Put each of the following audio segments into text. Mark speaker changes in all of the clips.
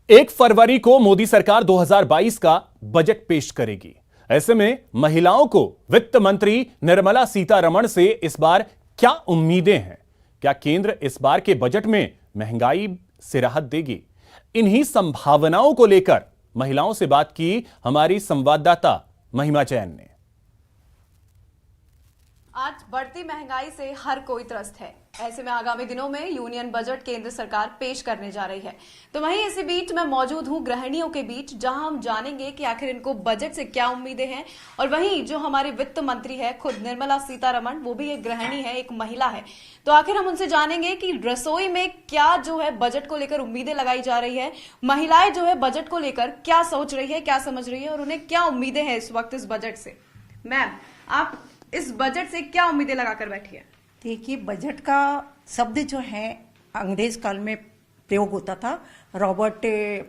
Speaker 1: 1 फरवरी को मोदी सरकार 2022 का बजट पेश करेगी। ऐसे में महिलाओं को वित्त मंत्री निर्मला सीतारमण से इस बार क्या उम्मीदें हैं? क्या केंद्र इस बार के बजट में महंगाई से राहत देगी? इन्हीं संभावनाओं को लेकर महिलाओं से बात की हमारी संवाददाता महिमा जैन ने।
Speaker 2: आज बढ़ती महंगाई से हर कोई त्रस्त है। ऐसे में आगामी दिनों में यूनियन बजट केंद्र सरकार पेश करने जा रही है। तो वहीं इसी बीच मैं मौजूद हूं गृहिणियों के बीच, जहां हम जानेंगे कि आखिर इनको बजट से क्या उम्मीदें हैं। और वहीं जो हमारे वित्त मंत्री है खुद निर्मला सीतारमण, वो भी एक गृहिणी है, एक महिला है। तो आखिर हम उनसे जानेंगे कि रसोई में क्या जो है बजट को लेकर उम्मीदें लगाई जा रही है, महिलाएं जो है बजट को लेकर क्या सोच रही है, क्या समझ रही है और उन्हें क्या उम्मीदें हैं इस वक्त इस बजट से। मैम, आप इस बजट से क्या उम्मीदें लगाकर बैठी है?
Speaker 3: देखिए, बजट का शब्द जो है अंग्रेज काल में प्रयोग होता था। रॉबर्ट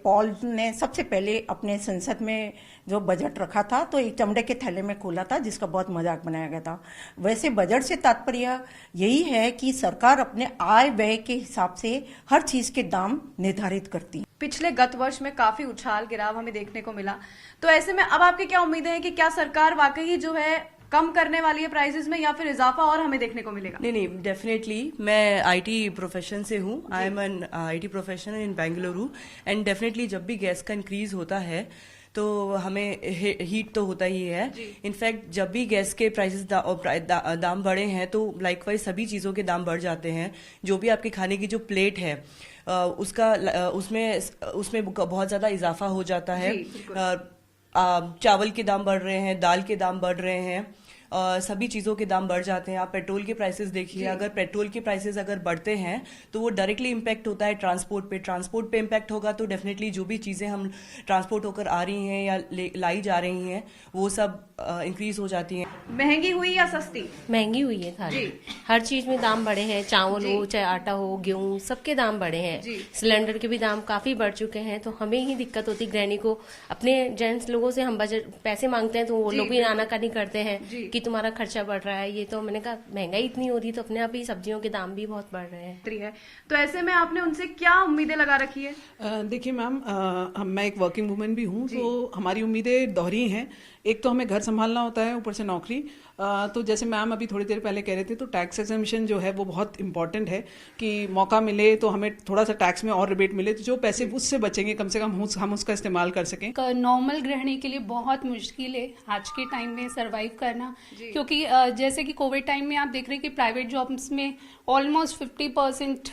Speaker 3: पॉल ने सबसे पहले अपने संसद में जो बजट रखा था तो एक चमड़े के थैले में खोला था, जिसका बहुत मजाक बनाया गया था। वैसे बजट से तात्पर्य यही है कि सरकार अपने आय व्यय के हिसाब से हर चीज के दाम निर्धारित करती है।
Speaker 2: पिछले गत वर्ष में काफी उछाल गिराव हमें देखने को मिला। तो ऐसे में अब आपकी क्या उम्मीदें हैं कि क्या सरकार वाकई जो है कम करने वाली है प्राइसेस में, या फिर इजाफा और हमें देखने को मिलेगा?
Speaker 4: नहीं, डेफिनेटली मैं आईटी प्रोफेशन से हूँ। I am an IT professional in Bengaluru and definitely जब भी गैस का इंक्रीज होता है तो हमें हीट तो होता ही है। इनफैक्ट जब भी गैस के प्राइसेस दाम बढ़े हैं तो लाइकवाइज सभी चीज़ों के दाम बढ़ जाते हैं। जो भी आपके खाने की जो प्लेट है उसमें बहुत ज़्यादा इजाफा हो जाता है। चावल के दाम बढ़ रहे हैं, दाल के दाम बढ़ रहे हैं, सभी चीज़ों के दाम बढ़ जाते हैं। आप पेट्रोल के प्राइसेस देखिए, अगर पेट्रोल के प्राइसेस अगर बढ़ते हैं तो वो डायरेक्टली इम्पैक्ट होता है ट्रांसपोर्ट पे इम्पैक्ट होगा तो डेफिनेटली जो भी चीज़ें हम ट्रांसपोर्ट होकर आ रही हैं या लाई जा रही हैं वो सब इंक्रीज हो जाती हैं।
Speaker 2: महंगी हुई या सस्ती?
Speaker 5: महंगी हुई है खाली। हर चीज में दाम बढ़े हैं, चावल हो चाहे आटा हो, गेहूं, सबके दाम बढ़े हैं। सिलेंडर के भी दाम काफी बढ़ चुके हैं। तो हमें ही दिक्कत होती गृहिणी को। अपने जेंट्स लोगों से हम बजट पैसे मांगते हैं तो वो लोग भी आनाकानी करते हैं कि तुम्हारा खर्चा बढ़ रहा है। ये तो मैंने कहा महंगाई इतनी हो रही है तो अपने आप ही सब्जियों के दाम भी बहुत बढ़ रहे हैं।
Speaker 2: तो ऐसे में आपने उनसे क्या उम्मीदें लगा रखी है?
Speaker 6: देखिए मैम, मैं एक वर्किंग वुमेन भी हूँ, तो हमारी उम्मीदें दोहरी हैं। एक तो हमें घर संभालना होता है, ऊपर से नौकरी। तो जैसे मैम अभी थोड़ी देर पहले कह रहे थे, तो टैक्स एग्जेम्पशन जो है वो बहुत इंपॉर्टेंट है कि मौका मिले तो हमें थोड़ा सा टैक्स में और रिबेट मिले, तो जो पैसे उससे बचेंगे कम से कम हम उसका इस्तेमाल कर सकें।
Speaker 7: नॉर्मल गृहिणी के लिए बहुत मुश्किल है आज के टाइम में सरवाइव करना, क्योंकि जैसे कि कोविड टाइम में आप देख रहे हैं कि प्राइवेट जॉब्स में ऑलमोस्ट 50%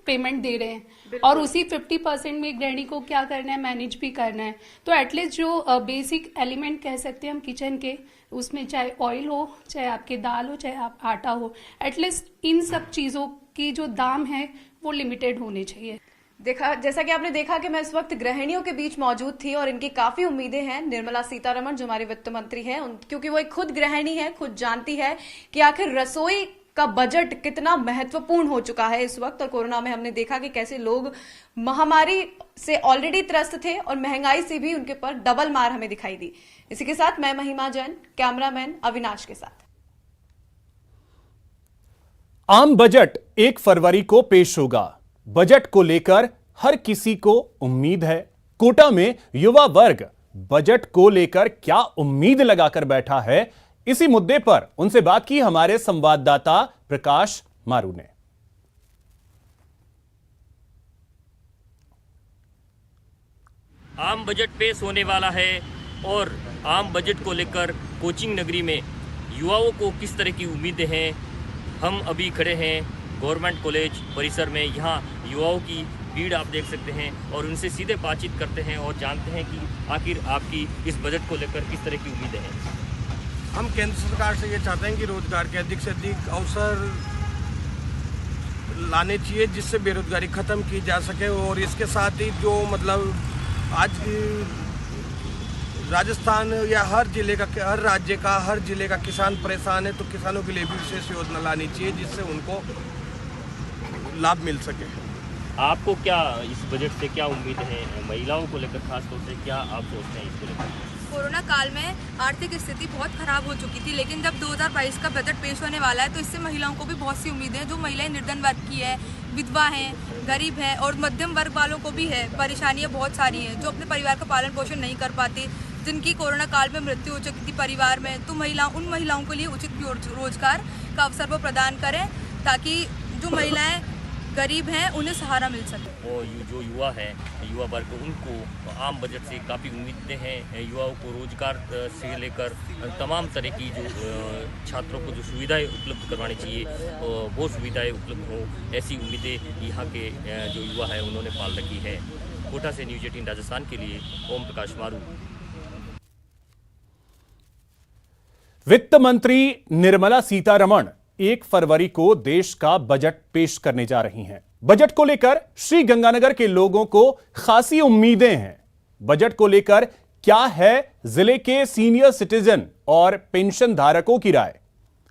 Speaker 7: पेमेंट दे रहे हैं और उसी 50% में गृहिणी को क्या करना है, मैनेज भी करना है। तो एटलीस्ट जो बेसिक एलिमेंट कह सकते हैं हम किचन के, उसमें चाहे ऑयल हो, चाहे आपके दाल हो, चाहे आप आटा हो, एटलीस्ट इन सब चीज़ों की जो दाम है वो लिमिटेड होने चाहिए।
Speaker 2: जैसा कि आपने देखा कि मैं इस वक्त गृहिणियों के बीच मौजूद थी और इनकी काफी उम्मीदें हैं। निर्मला सीतारमण जो हमारी वित्त मंत्री हैं, क्योंकि वो एक खुद गृहिणी है, खुद जानती है कि आखिर रसोई का बजट कितना महत्वपूर्ण हो चुका है इस वक्त। और कोरोना में हमने देखा कि कैसे लोग महामारी से ऑलरेडी त्रस्त थे और महंगाई से भी उनके पर डबल मार हमें दिखाई दी। इसी के साथ मैं महिमा जैन, कैमरामैन अविनाश के साथ।
Speaker 1: आम बजट 1 फरवरी को पेश होगा। बजट को लेकर हर किसी को उम्मीद है। कोटा में युवा वर्ग बजट को लेकर क्या उम्मीद लगाकर बैठा है, इसी मुद्दे पर उनसे बात की हमारे संवाददाता प्रकाश मारू ने।
Speaker 8: आम बजट पेश होने वाला है और आम बजट को लेकर कोचिंग नगरी में युवाओं को किस तरह की उम्मीदें हैं। हम अभी खड़े हैं गवर्नमेंट कॉलेज परिसर में। यहाँ युवाओं की भीड़ आप देख सकते हैं और उनसे सीधे बातचीत करते हैं और जानते हैं कि आखिर आपकी इस बजट को लेकर किस तरह की उम्मीदें हैं।
Speaker 9: हम केंद्र सरकार से ये चाहते हैं कि रोजगार के अधिक से अधिक अवसर लाने चाहिए, जिससे बेरोजगारी खत्म की जा सके। और इसके साथ ही जो मतलब आज राजस्थान या हर राज्य का हर जिले का किसान परेशान है, तो किसानों के लिए भी विशेष योजना लानी चाहिए जिससे उनको लाभ मिल सके।
Speaker 8: आपको क्या इस बजट से क्या उम्मीद है? महिलाओं को लेकर खास तौर से क्या आप सोचते हैं इसको लेकर?
Speaker 10: कोरोना काल में आर्थिक स्थिति बहुत खराब हो चुकी थी, लेकिन जब 2022 का बजट पेश होने वाला है तो इससे महिलाओं को भी बहुत सी उम्मीदें हैं। जो महिलाएं निर्धन वर्ग की है, विधवा हैं, गरीब हैं और मध्यम वर्ग वालों को भी है, परेशानियां बहुत सारी हैं, जो अपने परिवार का पालन पोषण नहीं कर पाते, जिनकी कोरोना काल में मृत्यु हो चुकी थी परिवार में, तो उन महिलाओं के लिए उचित रोजगार का अवसर वो प्रदान करें ताकि जो महिलाएं गरीब हैं उन्हें सहारा मिल सके।
Speaker 8: और जो युवा हैं, युवा वर्ग, उनको आम बजट से काफ़ी उम्मीदें हैं। युवाओं को रोजगार से लेकर तमाम तरह की जो छात्रों को जो सुविधाएं उपलब्ध करवानी चाहिए वो सुविधाएं उपलब्ध हों, ऐसी उम्मीदें यहाँ के जो युवा है उन्होंने पाल रखी है। कोटा से न्यूज़ 18 राजस्थान के लिए ओम प्रकाश मारू।
Speaker 1: वित्त मंत्री निर्मला सीतारमण 1 फरवरी को देश का बजट पेश करने जा रही हैं। बजट को लेकर श्री गंगानगर के लोगों को खासी उम्मीदें हैं। बजट को लेकर क्या है जिले के सीनियर सिटीजन और पेंशन धारकों की राय?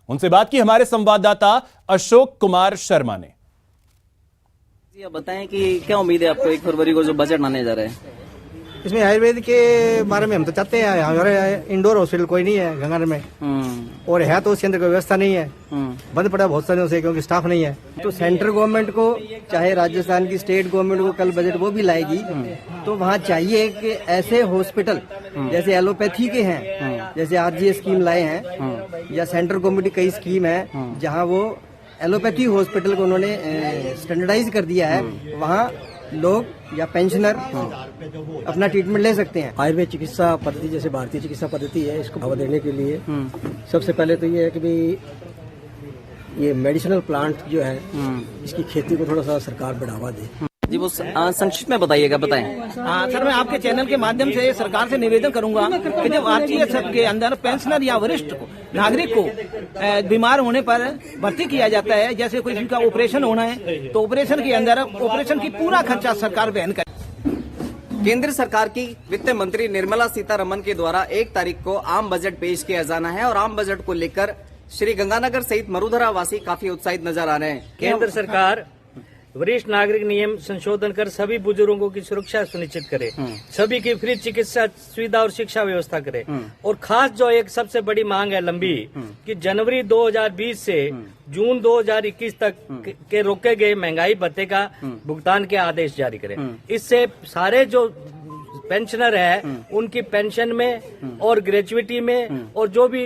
Speaker 1: उनसे बात की हमारे संवाददाता अशोक कुमार शर्मा ने।
Speaker 11: आप बताएं कि क्या उम्मीद है आपको 1 फरवरी को जो बजट आने जा रहे हैं?
Speaker 12: इसमें आयुर्वेद के बारे में हम तो चाहते हैं, हमारे इंडोर हॉस्पिटल कोई नहीं है गंगानगर में, और है तो उस केंद्र की व्यवस्था नहीं है, बंद पड़ा बहुत सालों से क्योंकि स्टाफ नहीं है।
Speaker 11: तो सेंट्रल गवर्नमेंट को, चाहे राजस्थान की स्टेट गवर्नमेंट को कल बजट वो भी लाएगी, तो वहाँ चाहिए कि ऐसे हॉस्पिटल जैसे एलोपैथी के हैं, जैसे आरजीएस स्कीम लाए हैं, या सेंट्रल गवर्नमेंट की कई स्कीम है जहाँ वो एलोपैथी हॉस्पिटल को उन्होंने स्टैंडर्डाइज कर दिया है, वहाँ लोग या पेंशनर अपना ट्रीटमेंट ले सकते हैं।
Speaker 12: आयुर्वेद चिकित्सा पद्धति जैसे भारतीय चिकित्सा पद्धति है, इसको बढ़ावा देने के लिए सबसे पहले तो ये है कि भाई ये मेडिसिनल प्लांट जो है इसकी खेती को थोड़ा सा सरकार बढ़ावा दे।
Speaker 11: जी वो संक्षिप्त में बताइएगा, बताएं।
Speaker 12: सर, मैं आपके चैनल के माध्यम से सरकार से निवेदन करूंगा कि जब आरटीएस के अंदर पेंशनर या वरिष्ठ नागरिक को बीमार होने पर भर्ती किया जाता है, जैसे कोई का ऑपरेशन होना है, तो ऑपरेशन के अंदर ऑपरेशन की पूरा खर्चा सरकार वहन करे।
Speaker 11: केंद्र सरकार की वित्त मंत्री निर्मला सीतारमण के द्वारा 1 तारीख को आम बजट पेश किया जाना है, और आम बजट को लेकर श्री गंगानगर सहित मरुधरा वासी काफी उत्साहित नजर आ रहे हैं।
Speaker 13: केंद्र सरकार वरिष्ठ नागरिक नियम संशोधन कर सभी बुजुर्गों की सुरक्षा सुनिश्चित करे, सभी की फ्री चिकित्सा सुविधा और शिक्षा व्यवस्था करे, और खास जो एक सबसे बड़ी मांग है लंबी कि जनवरी 2020 से जून 2021 तक के रोके गए महंगाई भत्ते का भुगतान के आदेश जारी करे। इससे सारे जो पेंशनर है उनकी पेंशन में और ग्रेजुएटी में और जो भी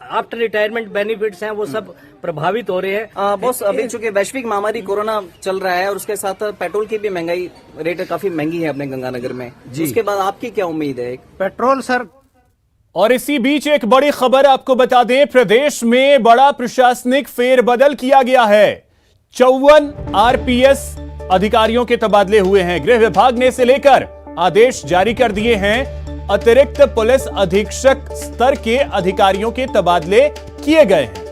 Speaker 13: आफ्टर रिटायरमेंट बेनिफिट्स हैं वो सब प्रभावित हो रहे हैं।
Speaker 11: बॉस, अभी चूंकि वैश्विक महामारी कोरोना चल रहा है और उसके साथ पेट्रोल की भी महंगाई रेट काफी महंगी है अपने गंगानगर में, उसके बाद आपकी क्या उम्मीद है?
Speaker 12: Petrol sir.
Speaker 1: और इसी बीच एक बड़ी खबर आपको बता दें, प्रदेश में बड़ा प्रशासनिक फेरबदल किया गया है। 54 आरपीएस अधिकारियों के तबादले हुए हैं। गृह विभाग ने इसे लेकर आदेश जारी कर दिए हैं। अतिरिक्त पुलिस अधीक्षक स्तर के अधिकारियों के तबादले किए गए हैं।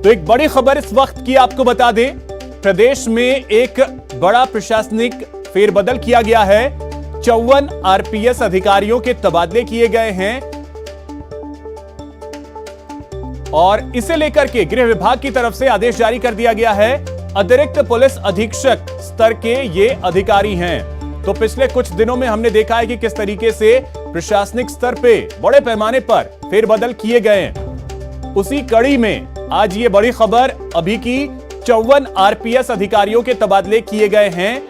Speaker 1: तो एक बड़ी खबर इस वक्त की आपको बता दें, प्रदेश में एक बड़ा प्रशासनिक फेरबदल किया गया है। 54 आरपीएस अधिकारियों के तबादले किए गए हैं, और इसे लेकर के गृह विभाग की तरफ से आदेश जारी कर दिया गया है। अतिरिक्त पुलिस अधीक्षक स्तर के ये अधिकारी हैं। तो पिछले कुछ दिनों में हमने देखा है कि किस तरीके से प्रशासनिक स्तर पे बड़े पैमाने पर फेरबदल किए गए हैं। उसी कड़ी में आज ये बड़ी खबर अभी की, 54 आरपीएस अधिकारियों के तबादले किए गए हैं।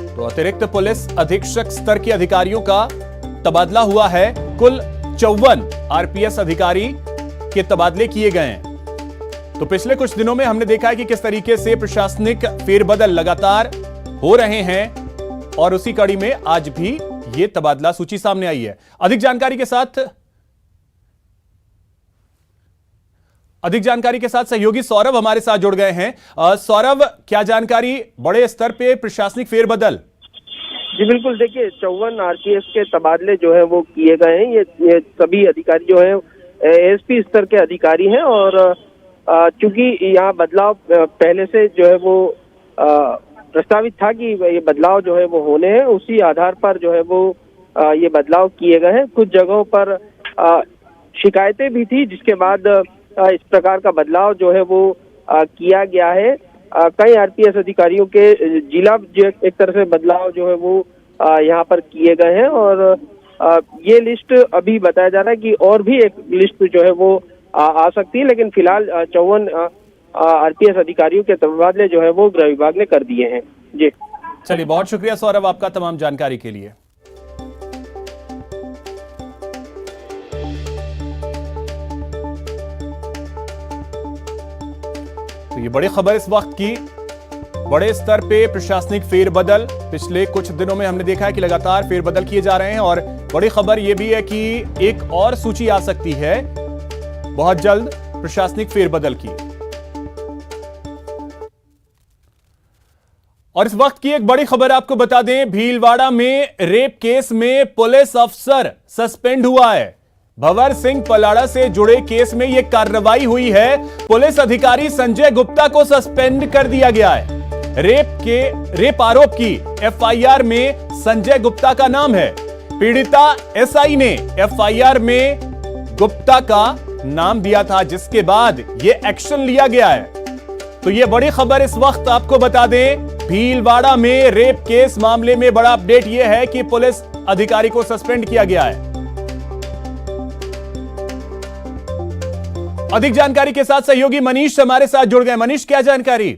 Speaker 1: तो अतिरिक्त पुलिस अधीक्षक स्तर के अधिकारियों का तबादला हुआ है। कुल 54 आरपीएस अधिकारी के तबादले किए गए हैं। तो पिछले कुछ दिनों में हमने देखा है कि किस तरीके से प्रशासनिक फेरबदल लगातार हो रहे हैं, और उसी कड़ी में आज भी ये तबादला सूची सामने आई है। अधिक जानकारी के साथ सहयोगी सौरभ हमारे साथ जुड़ गए हैं। सौरभ, क्या जानकारी, बड़े स्तर पे प्रशासनिक फेरबदल?
Speaker 14: जी बिल्कुल, देखिए 54 आरपीएस के तबादले जो है वो किए गए हैं। ये सभी अधिकारी जो है एसपी स्तर के अधिकारी हैं, और चूंकि यहाँ बदलाव पहले से जो है वो प्रस्तावित था कि ये बदलाव जो है वो होने हैं, उसी आधार पर जो है वो ये बदलाव किए गए हैं। कुछ जगहों पर शिकायतें भी थी, जिसके बाद इस प्रकार का बदलाव जो है वो किया गया है। कई आरपीएस अधिकारियों के जिला एक तरह से बदलाव जो है वो यहाँ पर किए गए हैं। और ये लिस्ट अभी बताया जा रहा है कि और भी एक लिस्ट जो है वो आ सकती है, लेकिन फिलहाल 54 आरपीएस अधिकारियों के तबादले जो है वो गृह विभाग ने कर दिए हैं। जी
Speaker 1: चलिए, बहुत शुक्रिया सौरभ आपका तमाम जानकारी के लिए। तो ये बड़ी खबर इस वक्त की, बड़े स्तर पे प्रशासनिक फेरबदल। पिछले कुछ दिनों में हमने देखा है कि लगातार फेरबदल किए जा रहे हैं और बड़ी खबर यह भी है कि एक और सूची आ सकती है बहुत जल्द प्रशासनिक फेरबदल की। और इस वक्त की एक बड़ी खबर आपको बता दें, भीलवाड़ा में रेप केस में पुलिस अफसर सस्पेंड हुआ है। भंवर सिंह पलाड़ा से जुड़े केस में यह कार्रवाई हुई है। पुलिस अधिकारी संजय गुप्ता को सस्पेंड कर दिया गया है। रेप आरोप की एफआईआर में संजय गुप्ता का नाम है। पीड़िता एसआई ने एफआईआर में गुप्ता का नाम दिया था, जिसके बाद यह एक्शन लिया गया है। तो यह बड़ी खबर इस वक्त आपको बता दें, भीलवाड़ा में रेप केस मामले में बड़ा अपडेट यह है कि पुलिस अधिकारी को सस्पेंड किया गया है। अधिक जानकारी के साथ सहयोगी मनीष हमारे साथ जुड़ गए। मनीष, क्या जानकारी?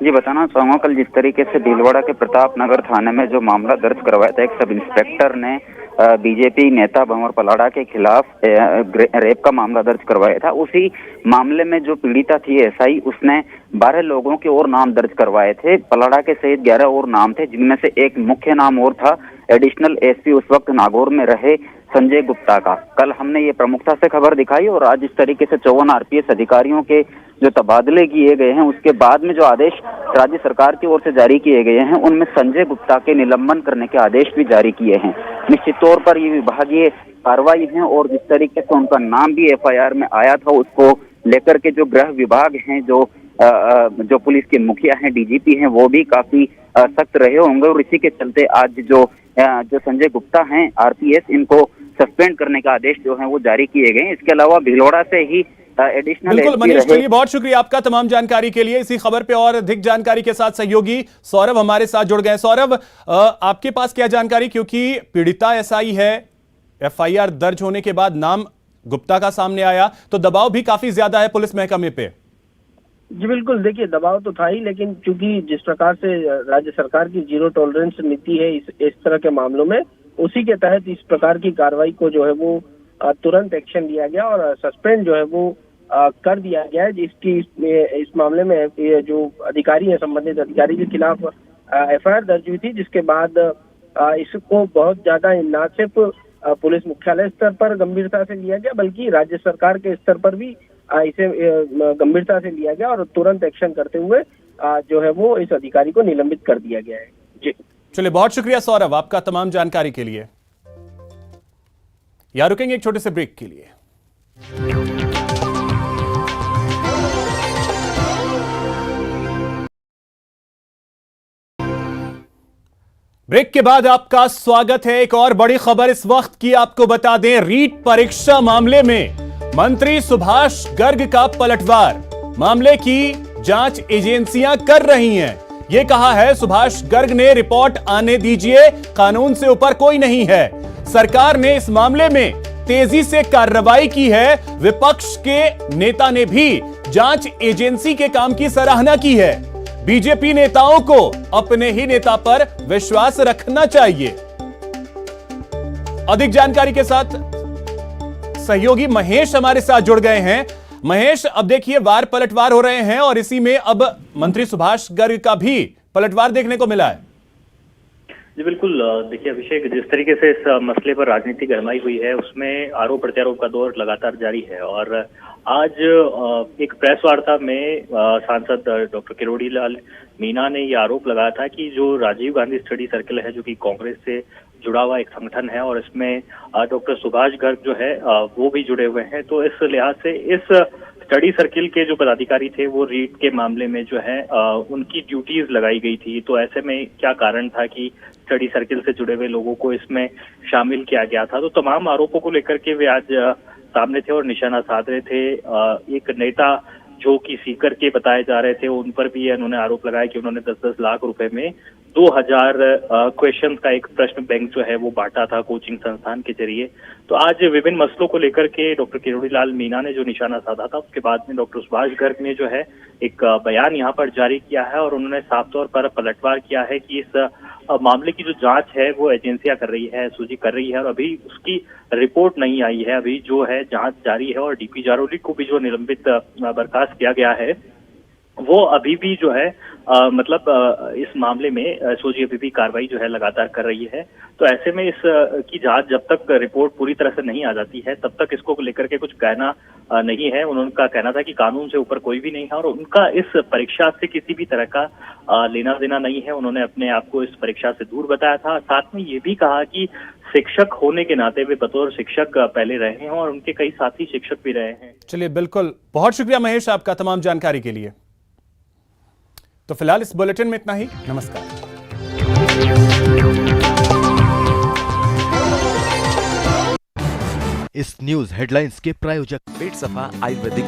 Speaker 15: जी बताना चाहूंगा, कल जिस तरीके से भीलवाड़ा के प्रताप नगर थाने में जो मामला दर्ज करवाया था, एक सब इंस्पेक्टर ने बीजेपी नेता भंवर पलाड़ा के खिलाफ रेप का मामला दर्ज करवाया था। उसी मामले में जो पीड़िता थी एसआई, उसने 12 लोगों के और नाम दर्ज करवाए थे। पलाड़ा के सहित 11 और नाम थे, जिनमें से एक मुख्य नाम और था एडिशनल एसपी उस वक्त नागौर में रहे संजय गुप्ता का। कल हमने ये प्रमुखता से खबर दिखाई और आज इस तरीके से 54 आरपीएस अधिकारियों के जो तबादले किए गए हैं, उसके बाद में जो आदेश राज्य सरकार की ओर से जारी किए गए हैं, उनमें संजय गुप्ता के निलंबन करने के आदेश भी जारी किए हैं। निश्चित तौर पर ये विभागीय कार्रवाई है और जिस तरीके से उनका नाम भी एफआईआर में आया था, उसको लेकर के जो गृह विभाग हैं, जो पुलिस के मुखिया हैं, डीजीपी हैं, वो भी काफी सख्त रहे होंगे। और इसी के चलते आज जो संजय गुप्ता हैं आरपीएस, इनको सस्पेंड करने का आदेश जो है वो जारी किए गए। इसके अलावा भीलवाड़ा से ही एडिशनल
Speaker 1: बिल्कुल मनीष, चलिए बहुत शुक्रिया आपका तमाम जानकारी के लिए। इसी खबर पे और अधिक जानकारी के साथ सहयोगी सौरभ हमारे साथ जुड़ गए। सौरभ, आपके पास क्या जानकारी, क्योंकि पीड़िता एसआई है, एफआईआर दर्ज होने के बाद नाम गुप्ता का सामने आया, तो दबाव भी काफी ज्यादा है पुलिस महकमे पे।
Speaker 14: जी बिल्कुल, देखिए दबाव तो था ही, लेकिन चूंकि जिस प्रकार से राज्य सरकार की जीरो टॉलरेंस नीति है इस तरह के मामलों में, उसी के तहत इस प्रकार की कार्रवाई को जो है वो तुरंत एक्शन लिया गया और सस्पेंड जो है वो कर दिया गया है। जिसकी इस मामले में जो अधिकारी है, संबंधित अधिकारी के खिलाफ एफआईआर दर्ज हुई थी, जिसके बाद इसको बहुत ज्यादा न सिर्फ पुलिस मुख्यालय स्तर पर गंभीरता से लिया गया, बल्कि राज्य सरकार के स्तर पर भी इसे गंभीरता से लिया गया और तुरंत एक्शन करते हुए जो है वो इस अधिकारी को निलंबित कर दिया गया है। जी
Speaker 1: चलिए, बहुत शुक्रिया सौरभ आपका तमाम जानकारी के लिए। यहां रुकेंगे एक छोटे से ब्रेक के लिए। ब्रेक के बाद आपका स्वागत है। एक और बड़ी खबर इस वक्त की आपको बता दें, रीट परीक्षा मामले में मंत्री सुभाष गर्ग का पलटवार। मामले की जांच एजेंसियां कर रही हैं। यह कहा है सुभाष गर्ग ने, रिपोर्ट आने दीजिए, कानून से ऊपर कोई नहीं है। सरकार ने इस मामले में तेजी से कार्रवाई की है। विपक्ष के नेता ने भी जांच एजेंसी के काम की सराहना की है। बीजेपी नेताओं को अपने ही नेता पर विश्वास रखना चाहिए। अधिक जानकारी के साथ सहयोगी महेश हमारे साथ जुड़ गए हैं। महेश, अब देखिए वार पलटवार हो रहे हैं और इसी में अब मंत्री सुभाष गर्ग का भी पलटवार देखने को मिला है।
Speaker 16: जी बिल्कुल, देखिए अभिषेक, जिस तरीके से इस मसले पर राजनीति गरमाई हुई है, उसमें आरोप प्रत्यारोप का दौर लगातार जारी है। और आज एक प्रेस वार्ता में सांसद डॉक्टर किरोड़ी लाल मीणा ने ये आरोप लगाया था कि जो राजीव गांधी स्टडी सर्किल है, जो कि कांग्रेस से जुड़ा हुआ एक संगठन है, और इसमें डॉक्टर सुभाष गर्ग जो है वो भी जुड़े हुए हैं। तो इस लिहाज से इस स्टडी सर्किल के जो पदाधिकारी थे, वो रीट के मामले में जो है उनकी ड्यूटीज लगाई गई थी। तो ऐसे में क्या कारण था कि स्टडी सर्किल से जुड़े हुए लोगों को इसमें शामिल किया गया था? तो तमाम आरोपों को लेकर के वे आज सामने थे और निशाना साध रहे थे। एक नेता जो कि सीकर के बताए जा रहे थे, उन पर भी उन्होंने आरोप लगाया कि उन्होंने 10-10 लाख रुपए में 2000 क्वेश्चन का एक प्रश्न बैंक जो है वो बांटा था कोचिंग संस्थान के जरिए। तो आज विभिन्न मसलों को लेकर के डॉक्टर किरोड़ीलाल मीणा ने जो निशाना साधा था, उसके बाद में डॉक्टर सुभाष गर्ग ने जो है एक बयान यहाँ पर जारी किया है और उन्होंने साफ तौर पर पलटवार किया है कि इस मामले की जो जांच है वो एजेंसियां कर रही है, एसओजी कर रही है और अभी उसकी रिपोर्ट नहीं आई है। अभी जो है जांच जारी है और डीपी जारोली को भी जो निलंबित बर्खास्त किया गया है वो अभी भी जो है इस मामले में एसओजी अभी भी कार्रवाई जो है लगातार कर रही है। तो ऐसे में इस की जांच जब तक रिपोर्ट पूरी तरह से नहीं आ जाती है तब तक इसको लेकर के कुछ कहना नहीं है। उनका कहना था कि कानून से ऊपर कोई भी नहीं है और उनका इस परीक्षा से किसी भी तरह का लेना देना नहीं है। उन्होंने अपने आप को इस परीक्षा से दूर बताया था। साथ में ये भी कहा कि शिक्षक होने के नाते वे बतौर शिक्षक पहले रहे हैं और उनके कई साथी शिक्षक भी रहे हैं।
Speaker 1: चलिए, बिल्कुल, बहुत शुक्रिया महेश आपका तमाम जानकारी के लिए। तो फिलहाल इस बुलेटिन में इतना ही। नमस्कार।
Speaker 17: इस न्यूज हेडलाइंस के प्रायोजक पेट सफा आयुर्वेदिक